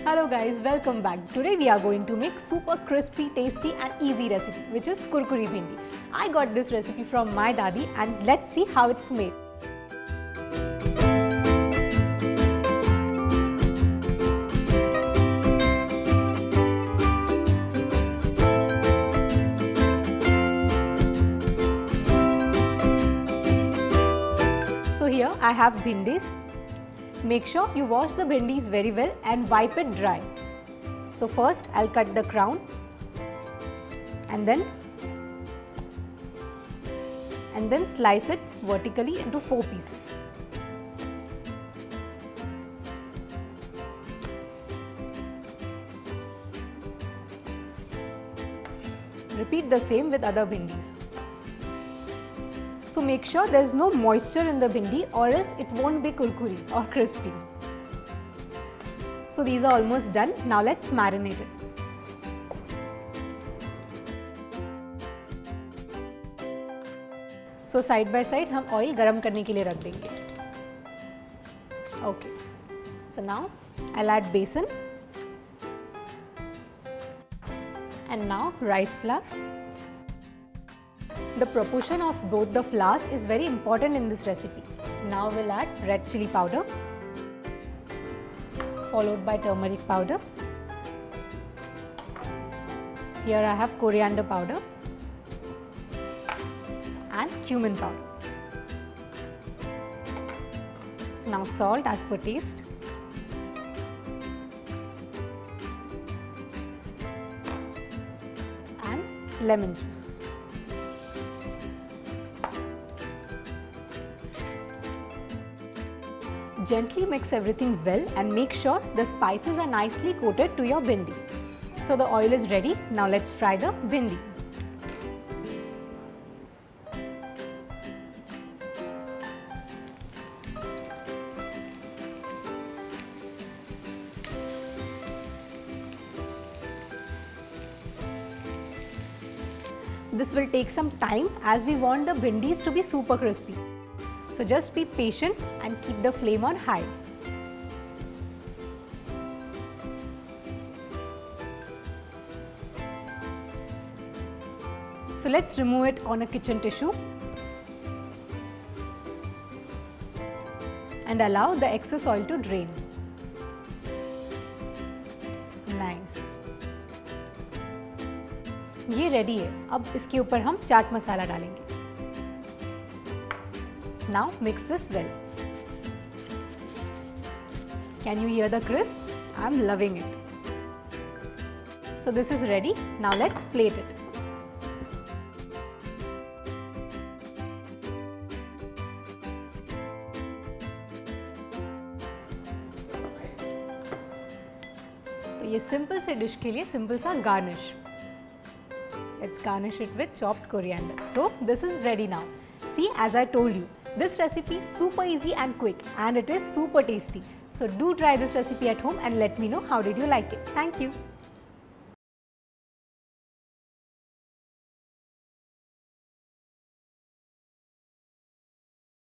Hello guys, welcome back. Today we are going to make super crispy, tasty and easy recipe which is Kurkuri Bhindi. I got this recipe from my dadi and let's see how it's made. So here I have bhindis. Make sure you wash the bhindis very well and wipe it dry. So first I'll cut the crown and then slice it vertically into 4 pieces. Repeat the same with other bhindis. So make sure there is no moisture in the bhindi or else it won't be kurkuri or crispy. So these are almost done. Now let's marinate it. So side by side हम oil गरम करने के लिए रख देंगे. Okay. So now I'll add besan and now rice flour. The proportion of both the flours is very important in this recipe. Now we'll add red chilli powder, followed by turmeric powder. Here I have coriander powder and cumin powder. Now salt as per taste. And lemon juice. Gently mix everything well and make sure the spices are nicely coated to your bhindi. So the oil is ready. Now let's fry the bhindi. This will take some time as we want the bhindis to be super crispy. So just be patient and keep the flame on high. So let's remove it on a kitchen tissue and allow the excess oil to drain. Nice. ये ready है. अब इसके ऊपर हम चाट मसाला डालेंगे. Now mix this well. Can you hear the crisp? I'm loving it. So this is ready. Now let's plate it. तो ये simple से डिश के लिए सिंपल सा garnish. Let's garnish it with chopped coriander. So this is ready now. See, as I told you, this recipe is super easy and quick and it is super tasty. So do try this recipe at home and let me know how did you like it. Thank you.